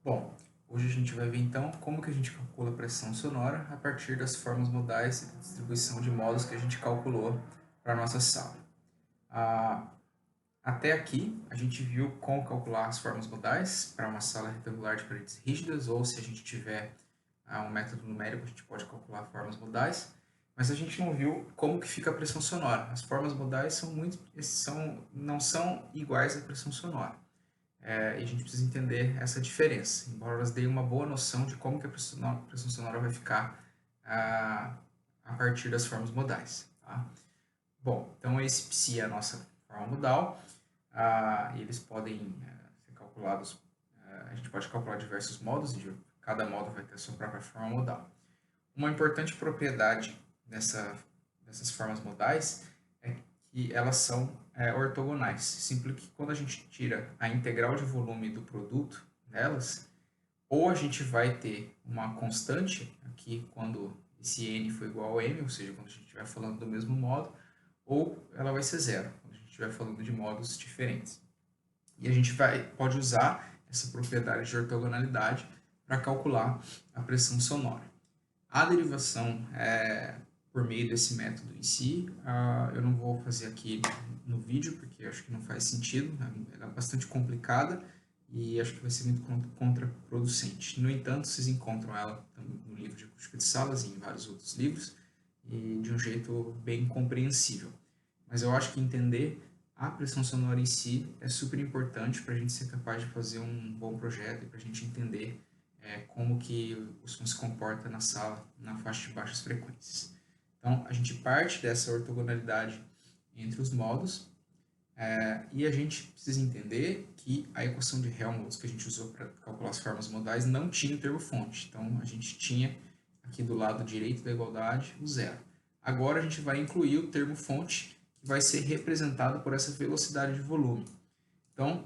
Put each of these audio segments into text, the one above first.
Bom, hoje a gente vai ver então como que a gente calcula a pressão sonora a partir das formas modais e da distribuição de modos que a gente calculou para a nossa sala. Ah, Até aqui a gente viu como calcular as formas modais para uma sala retangular de paredes rígidas, ou se a gente tiver um método numérico a gente pode calcular formas modais, mas a gente não viu como que fica a pressão sonora. As formas modais não são iguais à pressão sonora. E a gente precisa entender essa diferença, embora elas deem uma boa noção de como que pressão sonora vai ficar ah, a partir das formas modais. Tá? Bom, então esse psi é a nossa forma modal, e eles podem ser calculados, a gente pode calcular diversos modos, e cada modo vai ter a sua própria forma modal. Uma importante propriedade dessas formas modais é que elas são ortogonais. Simples que quando a gente tira a integral de volume do produto delas, ou a gente vai ter uma constante aqui quando esse n for igual ao m, ou seja, quando a gente estiver falando do mesmo modo, ou ela vai ser zero, quando a gente estiver falando de modos diferentes. E a gente pode usar essa propriedade de ortogonalidade para calcular a pressão sonora. A derivação por meio desse método em si, eu não vou fazer aqui no vídeo, porque acho que não faz sentido, ela é bastante complicada e acho que vai ser muito contraproducente. No entanto, vocês encontram ela no livro de acústica de salas e em vários outros livros, e de um jeito bem compreensível. Mas eu acho que entender a pressão sonora em si é super importante para a gente ser capaz de fazer um bom projeto e para a gente entender como que o som se comporta na sala, na faixa de baixas frequências. Então, a gente parte dessa ortogonalidade entre os modos e a gente precisa entender que a equação de Helmholtz que a gente usou para calcular as formas modais não tinha o termo fonte. Então, a gente tinha aqui do lado direito da igualdade o zero. Agora, a gente vai incluir o termo fonte, que vai ser representado por essa velocidade de volume. Então,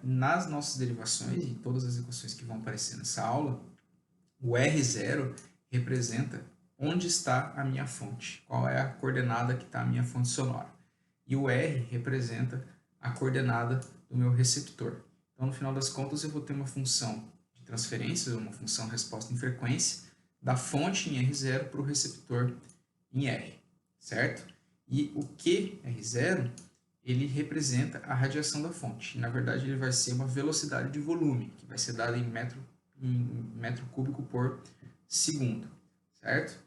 nas nossas derivações e todas as equações que vão aparecer nessa aula, o R0 representa onde está a minha fonte, qual é a coordenada que está a minha fonte sonora. E o R representa a coordenada do meu receptor. Então, no final das contas, eu vou ter uma função de transferência, uma função resposta em frequência, da fonte em R0 para o receptor em R, certo? E o QR0 ele representa a radiação da fonte. Na verdade, ele vai ser uma velocidade de volume, que vai ser dada em metro cúbico por segundo, certo?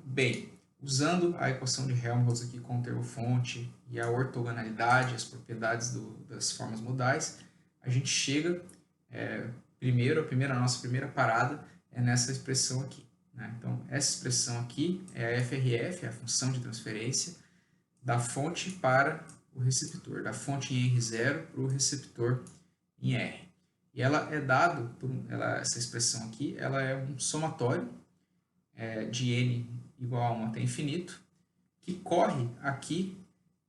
Bem, usando a equação de Helmholtz aqui com o termo fonte e a ortogonalidade, as propriedades das formas modais, a gente chega, a nossa primeira parada é nessa expressão aqui. Né? Então, essa expressão aqui é a FRF, a função de transferência, da fonte para o receptor, da fonte em R0 para o receptor em R. E ela é dado essa expressão aqui, ela é um somatório de n igual a 1 até infinito, que corre aqui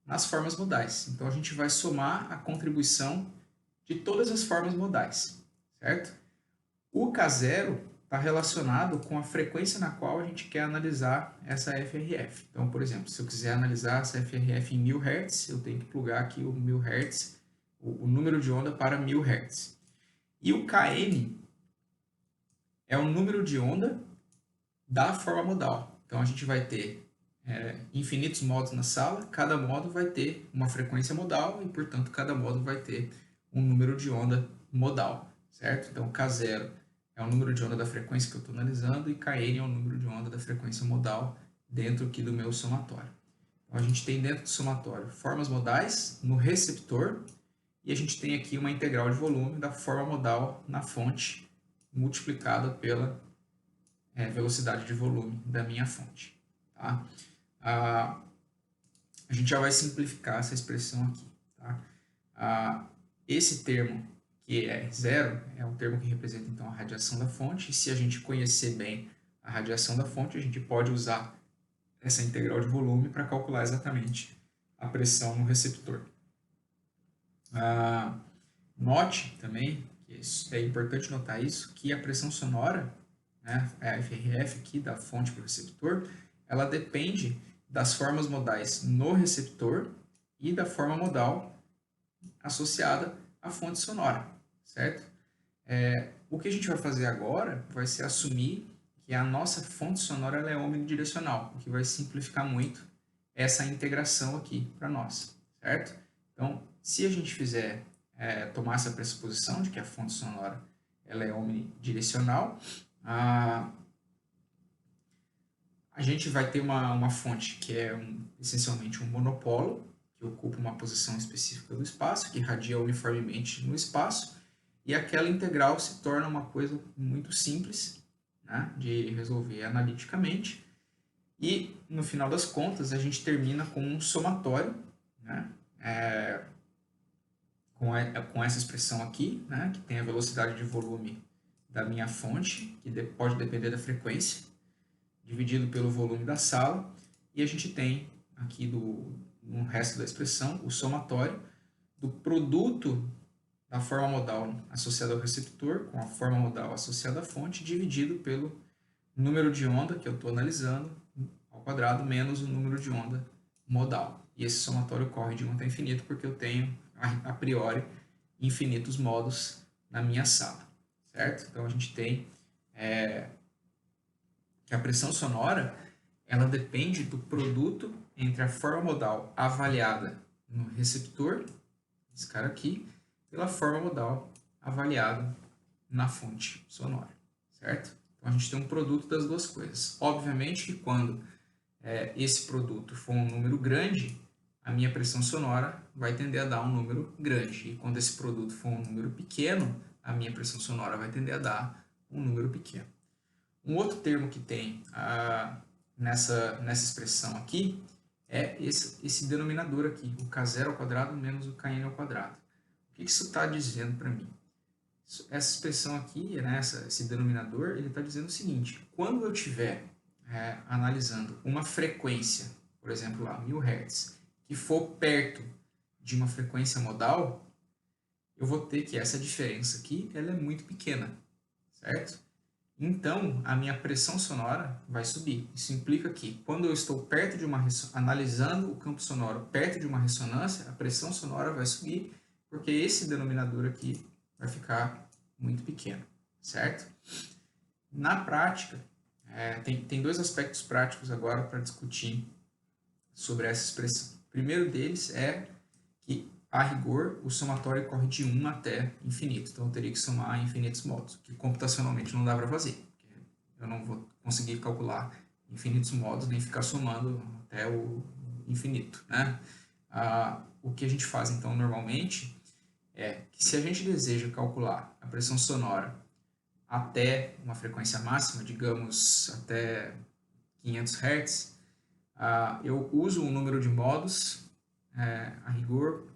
nas formas modais. Então a gente vai somar a contribuição de todas as formas modais, certo? O K0 está relacionado com a frequência na qual a gente quer analisar essa FRF. Então, por exemplo, se eu quiser analisar essa FRF em 1000 Hz, eu tenho que plugar aqui o 1000 Hz, o número de onda para 1000 Hz. E o Kn é o número de onda da forma modal. Então, a gente vai ter infinitos modos na sala, cada modo vai ter uma frequência modal e, portanto, cada modo vai ter um número de onda modal, certo? Então, K0 é o número de onda da frequência que eu estou analisando e Kn é o número de onda da frequência modal dentro aqui do meu somatório. Então, a gente tem dentro do somatório formas modais no receptor e a gente tem aqui uma integral de volume da forma modal na fonte multiplicada pela velocidade de volume da minha fonte. Tá? A gente já vai simplificar essa expressão aqui. Tá? Esse termo, que é zero, é um termo que representa então a radiação da fonte, e se a gente conhecer bem a radiação da fonte, a gente pode usar essa integral de volume para calcular exatamente a pressão no receptor. Note também, que é importante notar isso, que a pressão sonora, né, a FRF aqui da fonte para o receptor, ela depende das formas modais no receptor e da forma modal associada à fonte sonora, certo? O que a gente vai fazer agora vai ser assumir que a nossa fonte sonora ela é omnidirecional, o que vai simplificar muito essa integração aqui para nós, certo? Então, se a gente fizer, tomar essa pressuposição de que a fonte sonora ela é omnidirecional, a gente vai ter uma fonte que é essencialmente um monopolo, que ocupa uma posição específica do espaço, que irradia uniformemente no espaço, e aquela integral se torna uma coisa muito simples, né, de resolver analiticamente, e no final das contas a gente termina com um somatório, né, com essa expressão aqui, né, que tem a velocidade de volume da minha fonte, que pode depender da frequência, dividido pelo volume da sala, e a gente tem aqui no resto da expressão o somatório do produto da forma modal associada ao receptor com a forma modal associada à fonte, dividido pelo número de onda que eu estou analisando ao quadrado menos o número de onda modal. E esse somatório corre de 1 até infinito porque eu tenho, a priori, infinitos modos na minha sala, certo? Então a gente tem que a pressão sonora ela depende do produto entre a forma modal avaliada no receptor, esse cara aqui, pela forma modal avaliada na fonte sonora, certo? Então a gente tem um produto das duas coisas. Obviamente que quando esse produto for um número grande, a minha pressão sonora vai tender a dar um número grande. E quando esse produto for um número pequeno, a minha pressão sonora vai tender a dar um número pequeno. Um outro termo que tem nessa expressão aqui é esse denominador aqui, o K0 ao quadrado menos o Kn ao quadrado. O que isso está dizendo para mim? Essa expressão aqui, né, esse denominador, ele está dizendo o seguinte: quando eu estiver analisando uma frequência, por exemplo, lá, 1000 Hz, que for perto de uma frequência modal, eu vou ter que essa diferença aqui ela é muito pequena, certo? Então, a minha pressão sonora vai subir. Isso implica que, quando eu estou perto de analisando o campo sonoro perto de uma ressonância, a pressão sonora vai subir, porque esse denominador aqui vai ficar muito pequeno, certo? Na prática, tem dois aspectos práticos agora para discutir sobre essa expressão. O primeiro deles é que, a rigor, o somatório corre de 1 até infinito. Então, eu teria que somar infinitos modos, que computacionalmente não dá para fazer. Eu não vou conseguir calcular infinitos modos, nem ficar somando até o infinito, né? O que a gente faz, então, normalmente, é que se a gente deseja calcular a pressão sonora até uma frequência máxima, digamos, até 500 Hz, eu uso um número de modos, a rigor,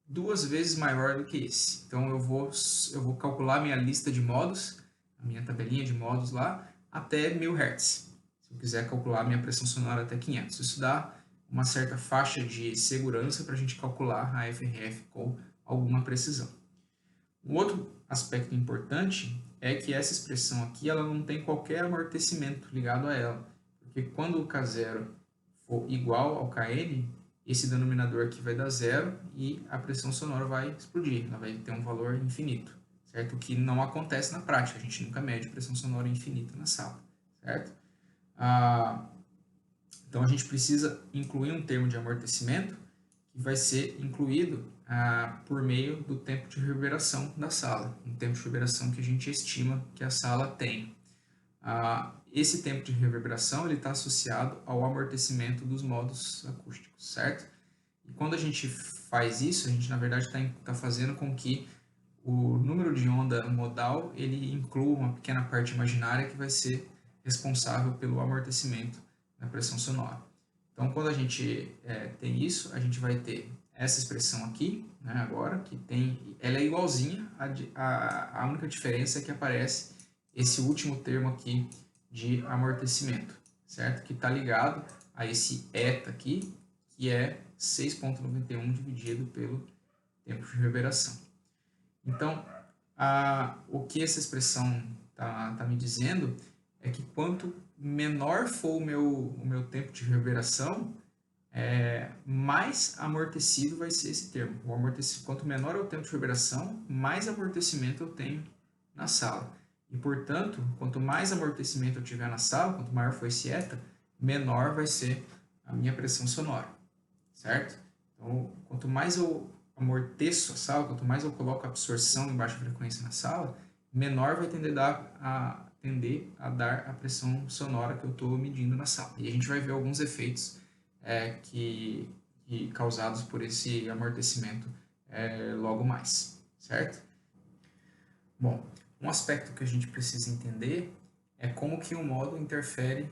2 vezes maior do que esse. Então, eu vou calcular minha lista de modos, a minha tabelinha de modos lá, até 1000 Hz. Se eu quiser calcular minha pressão sonora até 500. Isso dá uma certa faixa de segurança para a gente calcular a FRF com alguma precisão. Um outro aspecto importante é que essa expressão aqui ela não tem qualquer amortecimento ligado a ela, porque quando o K0 for igual ao Kn, esse denominador aqui vai dar zero e a pressão sonora vai explodir, ela vai ter um valor infinito, certo? O que não acontece na prática, a gente nunca mede pressão sonora infinita na sala, certo? Então a gente precisa incluir um termo de amortecimento que vai ser incluído por meio do tempo de reverberação da sala, um tempo de reverberação que a gente estima que a sala tem. Esse tempo de reverberação está associado ao amortecimento dos modos acústicos, certo? E quando a gente faz isso, a gente na verdade está fazendo com que o número de onda modal ele inclua uma pequena parte imaginária que vai ser responsável pelo amortecimento da pressão sonora. Então, quando a gente tem isso, a gente vai ter essa expressão aqui, né, agora, que ela é igualzinha, a única diferença é que aparece esse último termo aqui de amortecimento, certo? Que está ligado a esse eta aqui, que é 6,91 dividido pelo tempo de reverberação. Então, o que essa expressão está me dizendo é que quanto menor for o meu tempo de reverberação, mais amortecido vai ser esse termo. Quanto menor é o tempo de reverberação, mais amortecimento eu tenho na sala. E, portanto, quanto mais amortecimento eu tiver na sala, quanto maior for esse eta, menor vai ser a minha pressão sonora, certo? Então, quanto mais eu amorteço a sala, quanto mais eu coloco absorção em baixa frequência na sala, menor vai tender a dar a pressão sonora que eu estou medindo na sala. E a gente vai ver alguns efeitos que causados por esse amortecimento logo mais, certo? Bom, um aspecto que a gente precisa entender é como que um modo interfere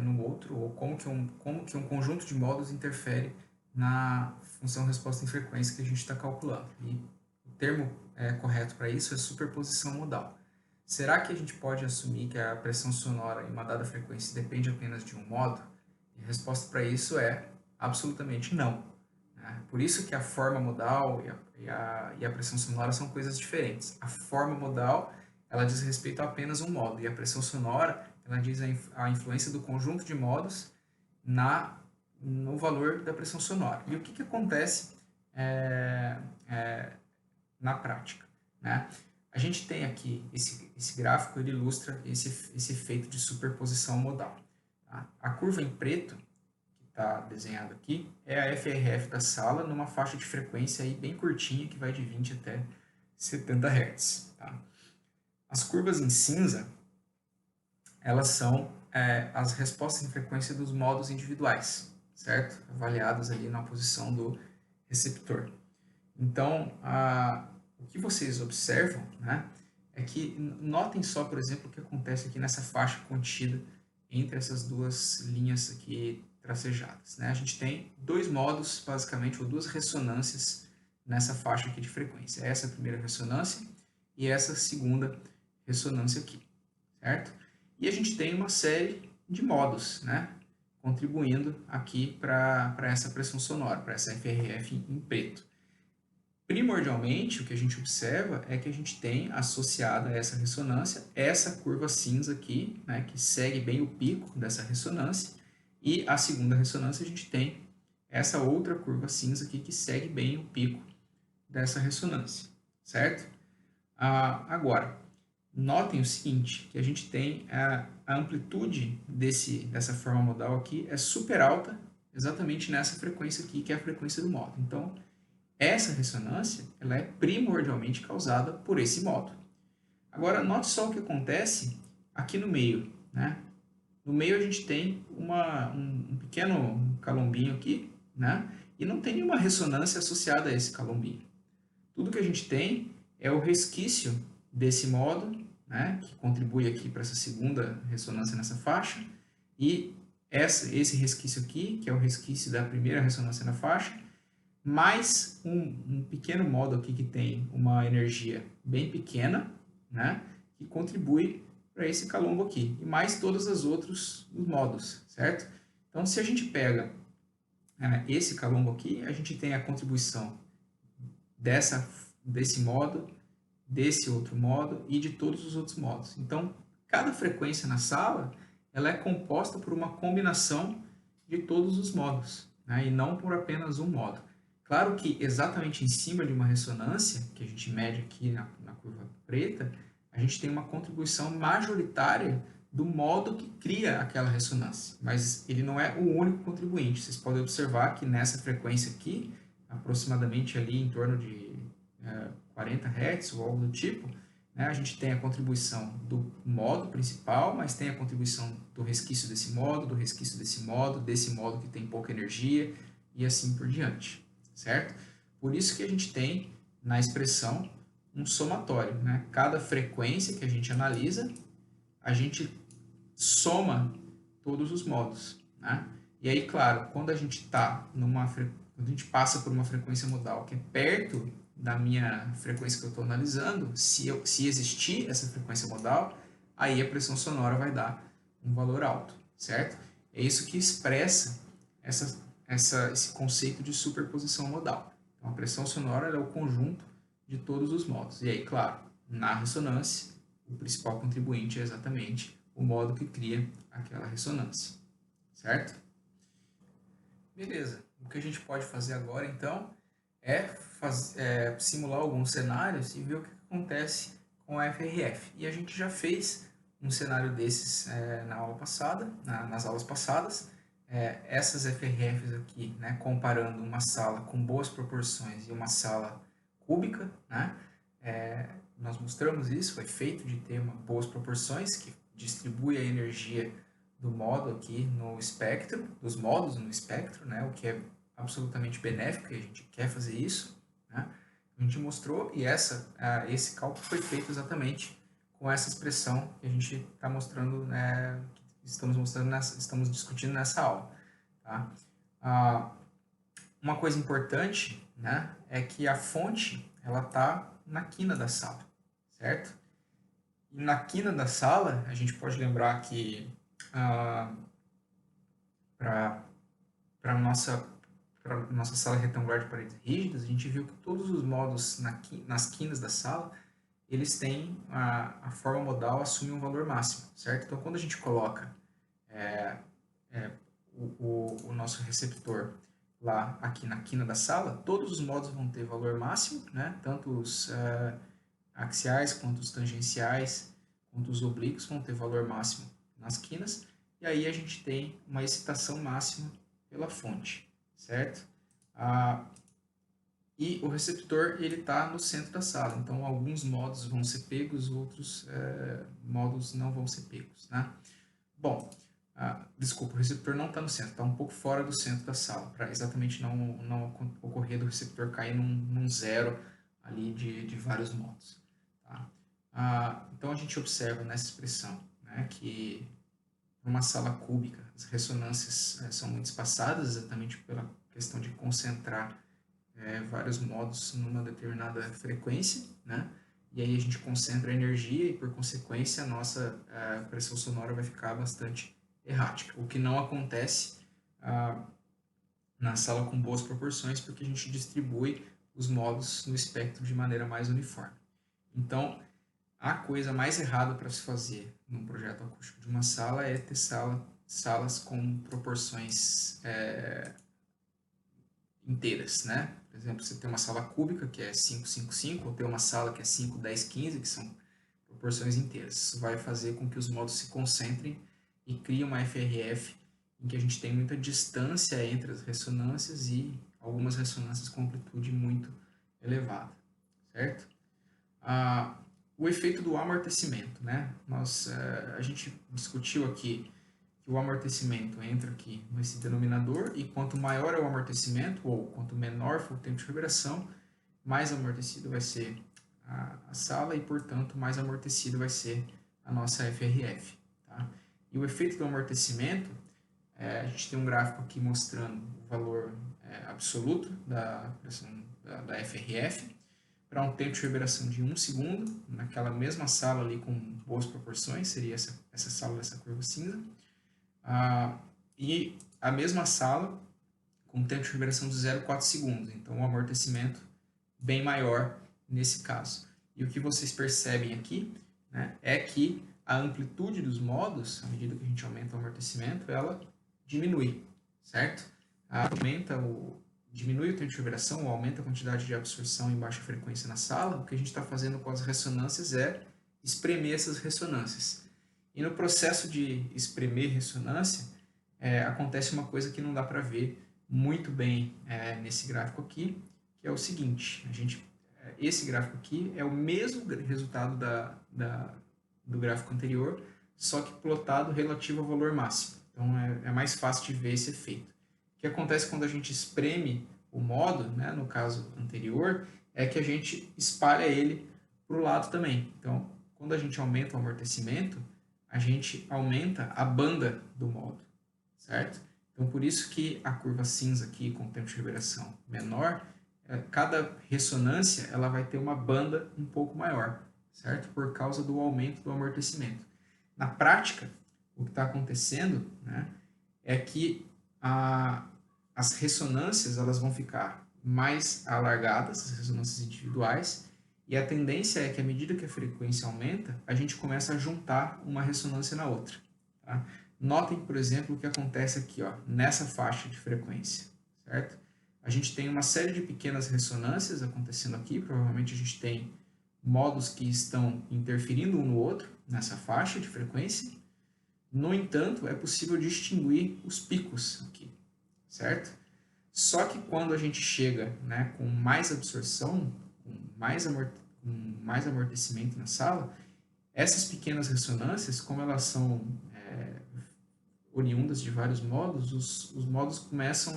no outro, ou como que um conjunto de modos interfere na função resposta em frequência que a gente está calculando. E o termo correto para isso é superposição modal. Será que a gente pode assumir que a pressão sonora em uma dada frequência depende apenas de um modo? E a resposta para isso é absolutamente não. Por isso que a forma modal e a pressão sonora são coisas diferentes. A forma modal, ela diz respeito a apenas um modo, e a pressão sonora, ela diz a influência do conjunto de modos no valor da pressão sonora. E o que acontece na prática, né? A gente tem aqui, esse gráfico, ele ilustra esse efeito de superposição modal. Tá? A curva em preto, está desenhado aqui, é a FRF da sala numa faixa de frequência aí bem curtinha, que vai de 20 até 70 Hz. Tá? As curvas em cinza, elas são as respostas em frequência dos modos individuais, certo? Avaliadas ali na posição do receptor. Então, o que vocês observam, né, é que notem só, por exemplo, o que acontece aqui nessa faixa contida entre essas duas linhas aqui tracejadas, né? A gente tem dois modos, basicamente, ou duas ressonâncias nessa faixa aqui de frequência. Essa é a primeira ressonância e essa segunda ressonância aqui, certo? E a gente tem uma série de modos, né, contribuindo aqui para essa pressão sonora, para essa FRF em preto. Primordialmente, o que a gente observa é que a gente tem associada a essa ressonância essa curva cinza aqui, né, que segue bem o pico dessa ressonância, e a segunda ressonância a gente tem essa outra curva cinza aqui que segue bem o pico dessa ressonância, certo? Agora, notem o seguinte, que a gente tem a amplitude dessa forma modal aqui é super alta, exatamente nessa frequência aqui, que é a frequência do modo. Então, essa ressonância ela é primordialmente causada por esse modo. Agora, note só o que acontece aqui no meio, né? No meio a gente tem um pequeno calombinho aqui, né? E não tem nenhuma ressonância associada a esse calombinho. Tudo que a gente tem é o resquício desse modo, né? Que contribui aqui para essa segunda ressonância nessa faixa, e esse resquício aqui, que é o resquício da primeira ressonância na faixa, mais um pequeno modo aqui que tem uma energia bem pequena, né, que contribui para esse calombo aqui, e mais todos os outros modos, certo? Então, se a gente pega esse calombo aqui, a gente tem a contribuição desse modo, desse outro modo e de todos os outros modos. Então, cada frequência na sala, ela é composta por uma combinação de todos os modos, né, e não por apenas um modo. Claro que exatamente em cima de uma ressonância, que a gente mede aqui na curva preta, a gente tem uma contribuição majoritária do modo que cria aquela ressonância, mas ele não é o único contribuinte. Vocês podem observar que nessa frequência aqui, aproximadamente ali em torno de 40 Hz ou algo do tipo, né, a gente tem a contribuição do modo principal, mas tem a contribuição do resquício desse modo desse modo que tem pouca energia e assim por diante, certo? Por isso que a gente tem na expressão um somatório, né? Cada frequência que a gente analisa, a gente soma todos os modos, né? E aí, claro, quando a gente quando a gente passa por uma frequência modal que é perto da minha frequência que eu estou analisando, se existir essa frequência modal, aí a pressão sonora vai dar um valor alto, certo? É isso que expressa esse conceito de superposição modal. Então, a pressão sonora é o conjunto de todos os modos. E aí, claro, na ressonância, o principal contribuinte é exatamente o modo que cria aquela ressonância, certo? Beleza. O que a gente pode fazer agora, então, é simular alguns cenários e ver o que acontece com a FRF. E a gente já fez um cenário desses na aula passada, nas aulas passadas. Essas FRFs aqui, né, comparando uma sala com boas proporções e uma sala cúbica, né, nós mostramos isso, o efeito de ter boas proporções, que distribui a energia do modo aqui no espectro, dos modos no espectro, né, o que é absolutamente benéfico e a gente quer fazer isso, né. A gente mostrou e esse cálculo foi feito exatamente com essa expressão que a gente está mostrando, né, estamos discutindo nessa aula. Tá? Uma coisa importante, né, é que a fonte ela está na quina da sala, certo? E na quina da sala, a gente pode lembrar que para a nossa sala retangular de paredes rígidas, a gente viu que todos os modos nas quinas da sala, eles têm a forma modal assume um valor máximo, certo? Então, quando a gente coloca o nosso receptor lá aqui na quina da sala, todos os modos vão ter valor máximo, né? Tanto os axiais, quanto os tangenciais, quanto os oblíquos vão ter valor máximo nas quinas, e aí a gente tem uma excitação máxima pela fonte, certo? E o receptor ele está no centro da sala, então alguns modos vão ser pegos, outros modos não vão ser pegos, né? Bom, desculpa, o receptor não está no centro, está um pouco fora do centro da sala, para exatamente não ocorrer do receptor cair num zero ali de vários modos. Tá? Então a gente observa nessa expressão, né, que numa sala cúbica as ressonâncias são muito espaçadas, exatamente pela questão de concentrar vários modos numa determinada frequência, né? E aí a gente concentra a energia e, por consequência, a nossa pressão sonora vai ficar bastante errática, o que não acontece na sala com boas proporções, porque a gente distribui os modos no espectro de maneira mais uniforme. Então, a coisa mais errada para se fazer num projeto acústico de uma sala é ter salas com proporções inteiras, né? Por exemplo, você tem uma sala cúbica, que é 5, 5, 5, ou tem uma sala que é 5, 10, 15, que são proporções inteiras. Isso vai fazer com que os modos se concentrem e crie uma FRF em que a gente tem muita distância entre as ressonâncias e algumas ressonâncias com amplitude muito elevada, certo? O efeito do amortecimento, né? A gente discutiu aqui que o amortecimento entra aqui nesse denominador, e quanto maior é o amortecimento, ou quanto menor for o tempo de reverberação, mais amortecido vai ser a sala e, portanto, mais amortecido vai ser a nossa FRF. Tá? E o efeito do amortecimento, a gente tem um gráfico aqui mostrando o valor absoluto da FRF, para um tempo de reverberação de 1 segundo, naquela mesma sala ali com boas proporções, seria essa sala dessa curva cinza, e a mesma sala com tempo de reverberação de 0,4 segundos, então um amortecimento bem maior nesse caso. E o que vocês percebem aqui, né, é que a amplitude dos modos, à medida que a gente aumenta o amortecimento, ela diminui, certo? Diminui o tempo de reverberação, ou aumenta a quantidade de absorção em baixa frequência na sala. O que a gente está fazendo com as ressonâncias é espremer essas ressonâncias. E no processo de espremer ressonância, acontece uma coisa que não dá para ver muito bem nesse gráfico aqui, que é o seguinte: esse gráfico aqui é o mesmo resultado do gráfico anterior, só que plotado relativo ao valor máximo. Então é mais fácil de ver esse efeito. O que acontece quando a gente espreme o modo, né, no caso anterior, é que a gente espalha ele para o lado também. Então, quando a gente aumenta o amortecimento, a gente aumenta a banda do modo, certo? Então, por isso que a curva cinza aqui, com o tempo de reverberação menor, cada ressonância ela vai ter uma banda um pouco maior, certo? Por causa do aumento do amortecimento. Na prática, o que está acontecendo, né, é que as ressonâncias elas vão ficar mais alargadas, as ressonâncias individuais, e a tendência é que, à medida que a frequência aumenta, a gente começa a juntar uma ressonância na outra. Tá? Notem, por exemplo, o que acontece aqui, ó, nessa faixa de frequência, certo? A gente tem uma série de pequenas ressonâncias acontecendo aqui, provavelmente a gente tem modos que estão interferindo um no outro, nessa faixa de frequência. No entanto, é possível distinguir os picos aqui, certo? Só que quando a gente chega, né, com mais absorção, com mais amortecimento na sala, essas pequenas ressonâncias, como elas são oriundas de vários modos, os modos começam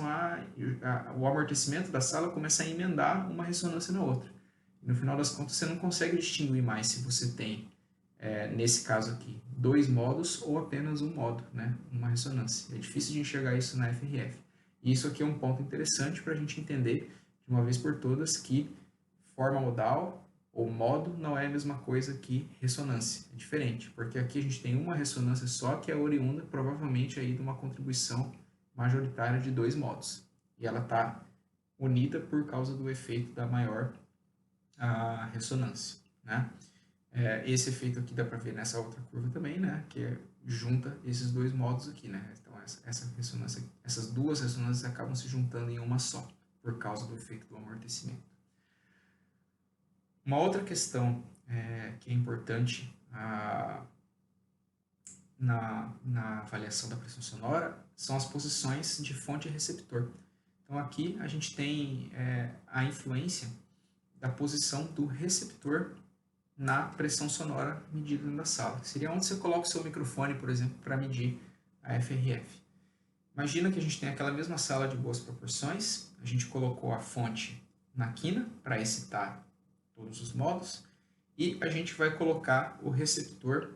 o amortecimento da sala começa a emendar uma ressonância na outra. E no final das contas, você não consegue distinguir mais se você tem, nesse caso aqui, 2 modos ou apenas um modo, né? Uma ressonância. É difícil de enxergar isso na FRF. E isso aqui é um ponto interessante para a gente entender, de uma vez por todas, que forma modal ou modo não é a mesma coisa que ressonância. É diferente, porque aqui a gente tem uma ressonância só que é oriunda provavelmente aí de uma contribuição majoritária de 2 modos. E ela está unida por causa do efeito da maior ressonância, né? Esse efeito aqui dá para ver nessa outra curva também, né? Que junta esses 2 modos aqui, né? Então essa ressonância, essas 2 ressonâncias acabam se juntando em uma só, por causa do efeito do amortecimento. Uma outra questão que é importante na avaliação da pressão sonora são as posições de fonte e receptor. Então aqui a gente tem a influência da posição do receptor na pressão sonora medida na sala. Seria onde você coloca o seu microfone, por exemplo, para medir a FRF. Imagina que a gente tem aquela mesma sala de boas proporções, a gente colocou a fonte na quina para excitar todos os modos, e a gente vai colocar o receptor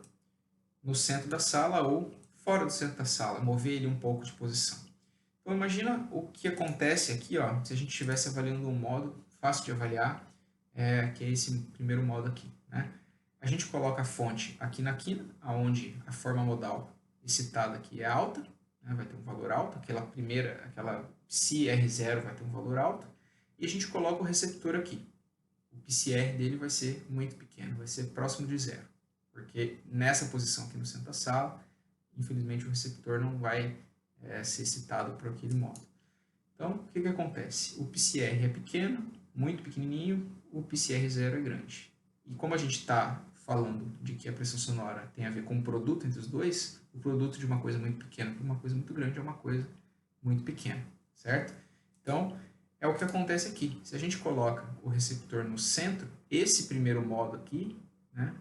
no centro da sala ou fora do centro da sala, mover ele um pouco de posição. Então imagina o que acontece aqui, ó, se a gente estivesse avaliando um modo fácil de avaliar, que é esse primeiro modo aqui, né? A gente coloca a fonte aqui na quina, onde a forma modal excitada aqui é alta, né? Vai ter um valor alto, aquela psi R0 vai ter um valor alto, e a gente coloca o receptor aqui. O PCR dele vai ser muito pequeno, vai ser próximo de zero, porque nessa posição aqui no centro da sala, infelizmente o receptor não vai ser excitado por aquele modo. Então, o que acontece? O PCR é pequeno, muito pequenininho, o PCR0 é grande. E como a gente está falando de que a pressão sonora tem a ver com o produto entre os dois, o produto de uma coisa muito pequena para uma coisa muito grande é uma coisa muito pequena, certo? Então, é o que acontece aqui. Se a gente coloca o receptor no centro, esse primeiro modo aqui, né,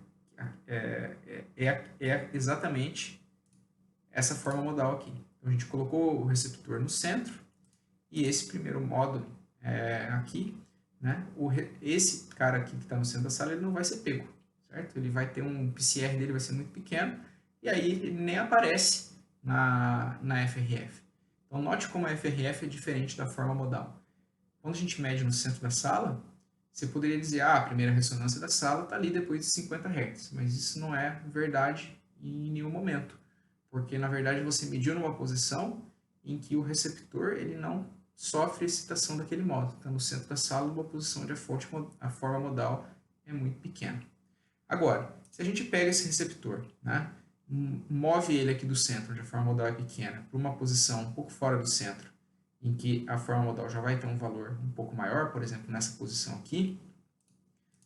é exatamente essa forma modal aqui. Então, a gente colocou o receptor no centro e esse primeiro modo aqui, né, esse cara aqui que está no centro da sala, ele não vai ser pego, certo? Ele vai ter um PCR dele vai ser muito pequeno e aí ele nem aparece na FRF. Então, note como a FRF é diferente da forma modal. Quando a gente mede no centro da sala, você poderia dizer, a primeira ressonância da sala está ali depois de 50 Hz, mas isso não é verdade em nenhum momento, porque na verdade você mediu numa posição em que o receptor ele não sofre excitação daquele modo. Então, no centro da sala, uma posição onde a forma modal é muito pequena. Agora, se a gente pega esse receptor, né, move ele aqui do centro, onde a forma modal é pequena, para uma posição um pouco fora do centro, em que a forma modal já vai ter um valor um pouco maior, por exemplo, nessa posição aqui,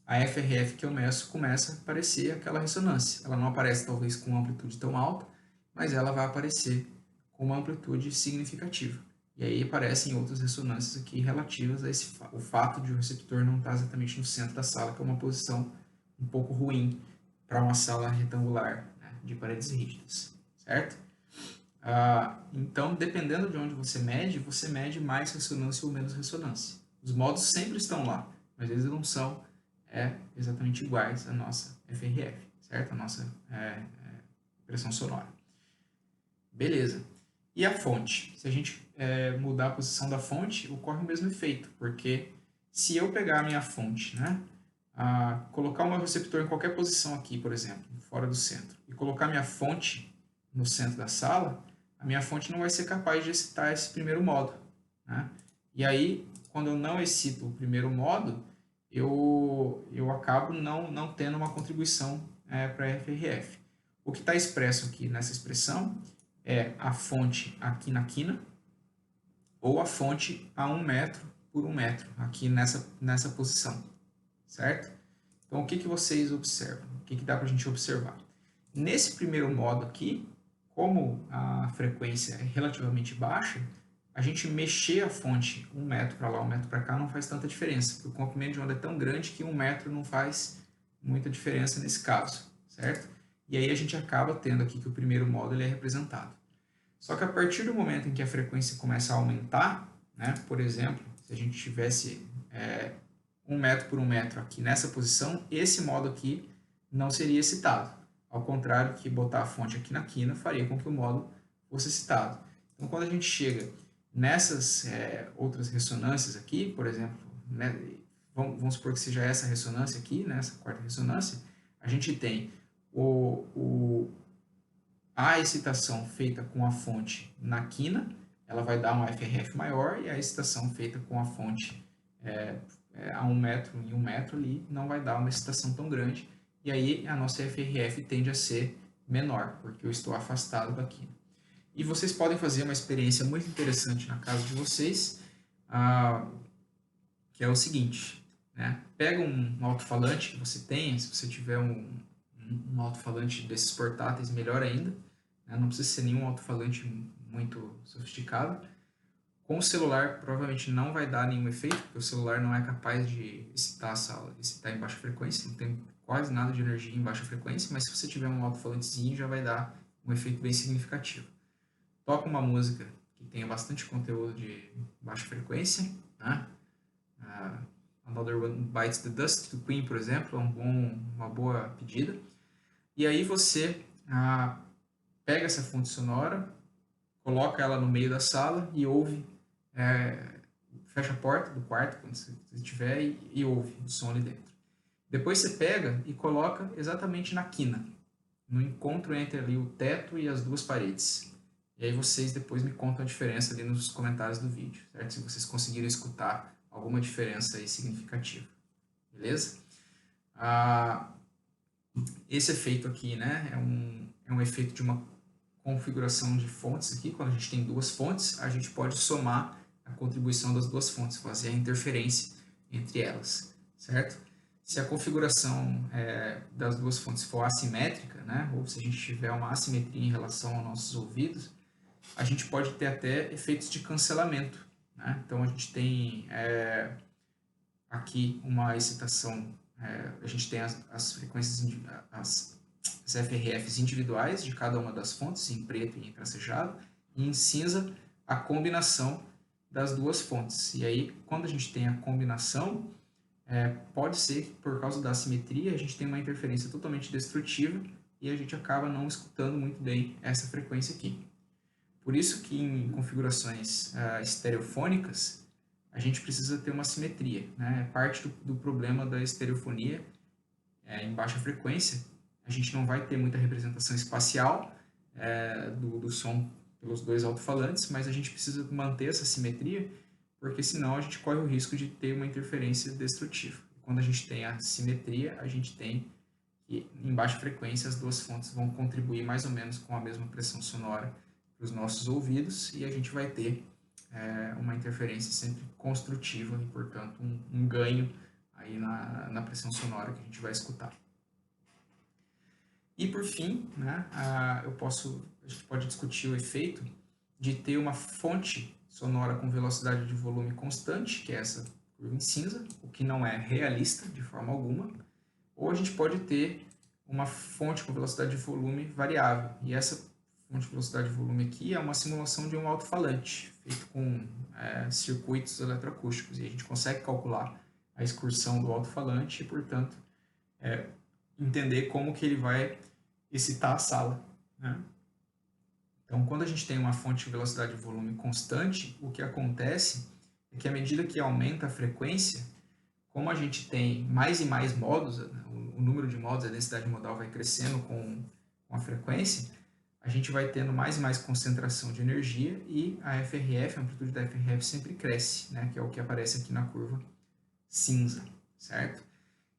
a FRF que eu meço começa a aparecer aquela ressonância. Ela não aparece talvez com uma amplitude tão alta, mas ela vai aparecer com uma amplitude significativa. E aí aparecem outras ressonâncias aqui relativas a o fato de o receptor não estar exatamente no centro da sala, que é uma posição um pouco ruim para uma sala retangular, né, de paredes rígidas, certo? Então, dependendo de onde você mede mais ressonância ou menos ressonância. Os modos sempre estão lá, mas eles não são exatamente iguais à nossa FRF, certo? A nossa pressão sonora. Beleza. E a fonte? Se a gente mudar a posição da fonte, ocorre o mesmo efeito, porque se eu pegar a minha fonte, né, colocar o meu receptor em qualquer posição aqui, por exemplo, fora do centro, e colocar minha fonte no centro da sala, a minha fonte não vai ser capaz de excitar esse primeiro modo, né? E aí, quando eu não excito o primeiro modo, eu acabo não tendo uma contribuição para a FRF. O que está expresso aqui nessa expressão é a fonte aqui na quina ou a fonte a 1 metro por 1 metro, aqui nessa posição, certo? Então, o que vocês observam? O que dá para a gente observar? Nesse primeiro modo aqui, como a frequência é relativamente baixa, a gente mexer a fonte 1 metro para lá, 1 metro para cá, não faz tanta diferença, porque o comprimento de onda é tão grande que 1 metro não faz muita diferença nesse caso, certo? E aí a gente acaba tendo aqui que o primeiro modo ele é representado. Só que a partir do momento em que a frequência começa a aumentar, né, por exemplo, se a gente tivesse 1 metro por 1 metro aqui nessa posição, esse modo aqui não seria excitado. Ao contrário que botar a fonte aqui na quina faria com que o modo fosse excitado. Então, quando a gente chega nessas outras ressonâncias aqui, por exemplo, né, vamos supor que seja essa ressonância aqui, né, essa quarta ressonância, a gente tem a excitação feita com a fonte na quina, ela vai dar uma FRF maior, e a excitação feita com a fonte a 1 metro e 1 metro ali não vai dar uma excitação tão grande, e aí a nossa FRF tende a ser menor, porque eu estou afastado da quina. E vocês podem fazer uma experiência muito interessante na casa de vocês, que é o seguinte, né? Pega um alto-falante que você tenha, se você tiver um alto-falante desses portáteis, melhor ainda, né? Não precisa ser nenhum alto-falante muito sofisticado. Com o celular, provavelmente não vai dar nenhum efeito, porque o celular não é capaz de excitar a sala, excitar em baixa frequência, não tem quase nada de energia em baixa frequência, mas se você tiver um alto-falantezinho, já vai dar um efeito bem significativo. Toca uma música que tenha bastante conteúdo de baixa frequência, né? Another One Bites the Dust, do Queen, por exemplo, é uma boa pedida. E aí você pega essa fonte sonora, coloca ela no meio da sala e ouve, fecha a porta do quarto quando você estiver e ouve o som ali dentro. Depois você pega e coloca exatamente na quina, no encontro entre ali o teto e as duas paredes. E aí vocês depois me contam a diferença ali nos comentários do vídeo, certo? Se vocês conseguirem escutar alguma diferença aí significativa, beleza? Esse efeito aqui, né, é um efeito de uma configuração de fontes aqui. Quando a gente tem duas fontes, a gente pode somar a contribuição das duas fontes, fazer a interferência entre elas, certo? Se a configuração das duas fontes for assimétrica, né, ou se a gente tiver uma assimetria em relação aos nossos ouvidos, a gente pode ter até efeitos de cancelamento, né? Então a gente tem aqui uma excitação, a gente tem as frequências, as FRFs individuais de cada uma das fontes, em preto e em tracejado, e em cinza a combinação das duas fontes. E aí, quando a gente tem a combinação, pode ser que por causa da assimetria a gente tem uma interferência totalmente destrutiva e a gente acaba não escutando muito bem essa frequência aqui. Por isso que em configurações estereofônicas, a gente precisa ter uma simetria, né? Parte do problema da estereofonia em baixa frequência, a gente não vai ter muita representação espacial do som pelos dois alto-falantes, mas a gente precisa manter essa simetria, porque senão a gente corre o risco de ter uma interferência destrutiva. Quando a gente tem a simetria, a gente tem que em baixa frequência as duas fontes vão contribuir mais ou menos com a mesma pressão sonora para os nossos ouvidos, e a gente vai ter uma interferência sempre construtiva e, portanto, um ganho aí na pressão sonora que a gente vai escutar. E, por fim, né, a gente pode discutir o efeito de ter uma fonte sonora com velocidade de volume constante, que é essa curva em cinza, o que não é realista de forma alguma, ou a gente pode ter uma fonte com velocidade de volume variável, e essa fonte de velocidade de volume aqui é uma simulação de um alto-falante, feito com circuitos eletroacústicos, e a gente consegue calcular a excursão do alto-falante e, portanto, entender como que ele vai excitar a sala, né? Então, quando a gente tem uma fonte de velocidade de volume constante, o que acontece é que à medida que aumenta a frequência, como a gente tem mais e mais modos, o número de modos, a densidade modal vai crescendo com a frequência, a gente vai tendo mais e mais concentração de energia e a FRF, a amplitude da FRF sempre cresce, né? Que é o que aparece aqui na curva cinza, certo?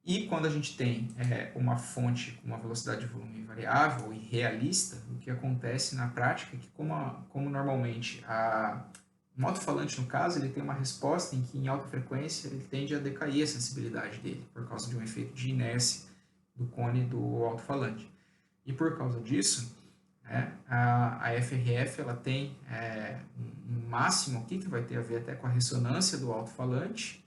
E quando a gente tem uma fonte com uma velocidade de volume variável e realista, o que acontece na prática é que como normalmente Um alto-falante, no caso, ele tem uma resposta em que, em alta frequência, ele tende a decair a sensibilidade dele, por causa de um efeito de inércia do cone do alto-falante. E por causa disso, né, a FRF ela tem um máximo aqui, que vai ter a ver até com a ressonância do alto-falante,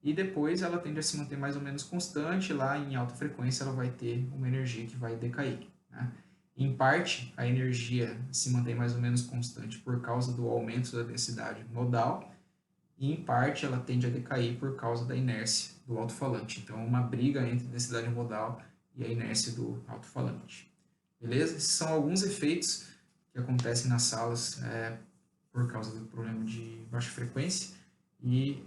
e depois ela tende a se manter mais ou menos constante, lá em alta frequência ela vai ter uma energia que vai decair, né? Em parte, a energia se mantém mais ou menos constante por causa do aumento da densidade modal, e em parte ela tende a decair por causa da inércia do alto-falante. Então, é uma briga entre a densidade modal e a inércia do alto-falante. Beleza? Esses são alguns efeitos que acontecem nas salas por causa do problema de baixa frequência, e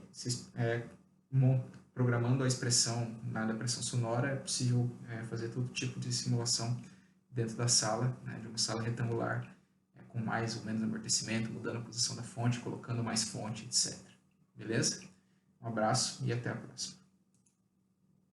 programando a expressão da pressão sonora é possível fazer todo tipo de simulação dentro da sala, né, de uma sala retangular, com mais ou menos amortecimento, mudando a posição da fonte, colocando mais fonte, etc. Beleza? Um abraço e até a próxima.